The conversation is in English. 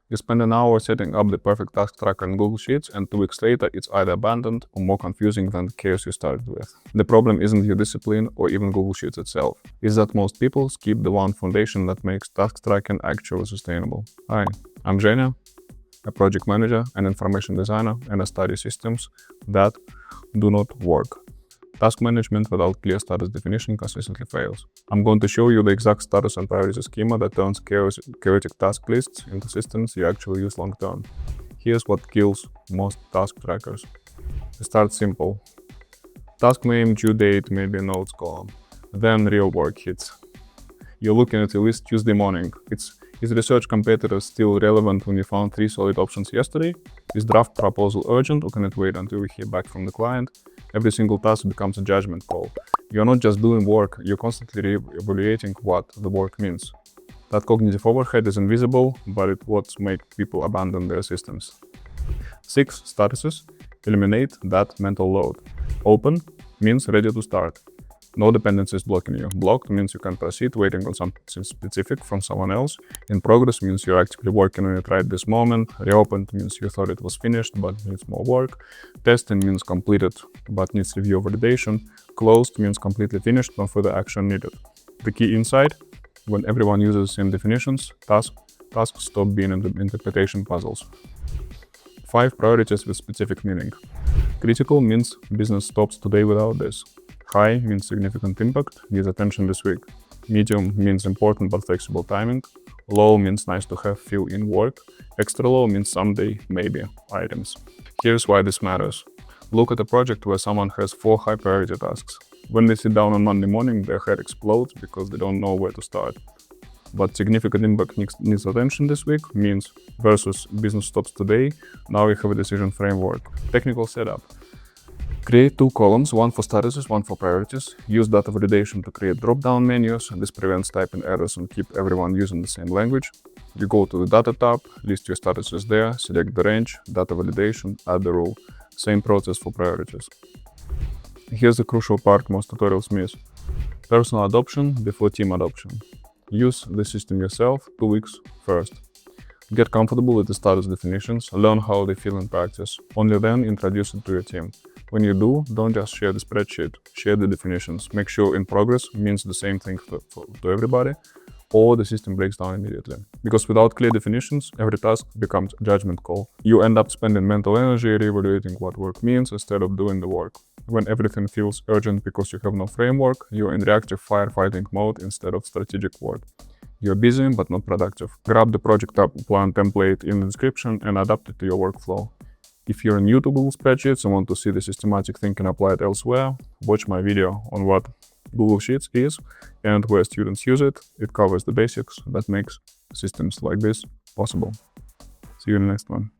You spend an hour setting up the perfect task tracker in Google Sheets, and 2 weeks later it's either abandoned or more confusing than the chaos you started with. The problem isn't your discipline or even Google Sheets itself. It's that most people skip the one foundation that makes task tracking actually sustainable. Hi, I'm Zhenya, a project manager, an information designer, and I study systems that do not work. Task management without clear status definition consistently fails. I'm going to show you the exact status and priority schema that turns chaotic task lists into systems you actually use long term. Here's what kills most task trackers. Start simple. Task name, due date, maybe a notes column. Then real work hits. You're looking at your list Tuesday morning. Is research competitor still relevant when you found 3 solid options yesterday? Is draft proposal urgent or can it wait until we hear back from the client? Every single task becomes a judgment call. You're not just doing work, you're constantly evaluating what the work means. That cognitive overhead is invisible, but it's what makes people abandon their systems. 6 statuses. Eliminate that mental load. Open means ready to start. No dependencies blocking you. Blocked means you can proceed waiting on something specific from someone else. In progress means you're actively working on it right this moment. Reopened means you thought it was finished but needs more work. Testing means completed but needs review or validation. Closed means completely finished, no further action needed. The key insight: when everyone uses the same definitions, tasks stop being interpretation puzzles. 5 priorities with specific meaning. Critical means business stops today without this. High means significant impact, needs attention this week. Medium means important but flexible timing. Low means nice to have, fill in work. Extra low means someday, maybe items. Here's why this matters. Look at a project where someone has 4 high priority tasks. When they sit down on Monday morning, their head explodes because they don't know where to start. But significant impact needs attention this week means versus business stops today, now we have a decision framework. Technical setup. Create 2 columns, one for statuses, one for priorities. Use data validation to create drop-down menus. This prevents typing errors and keep everyone using the same language. You go to the data tab, list your statuses there, select the range, data validation, add the rule. Same process for priorities. Here's the crucial part most tutorials miss. Personal adoption before team adoption. Use the system yourself 2 weeks first. Get comfortable with the status definitions, learn how they feel in practice. Only then introduce it to your team. When you do, don't just share the spreadsheet, share the definitions. Make sure in progress means the same thing to everybody, or the system breaks down immediately. Because without clear definitions, every task becomes a judgment call. You end up spending mental energy reevaluating what work means instead of doing the work. When everything feels urgent because you have no framework, you're in reactive firefighting mode instead of strategic work. You're busy but not productive. Grab the project plan template in the description and adapt it to your workflow. If you're new to Google Spreadsheets and want to see the systematic thinking applied elsewhere, watch my video on what Google Sheets is and where students use it. It covers the basics that makes systems like this possible. See you in the next one.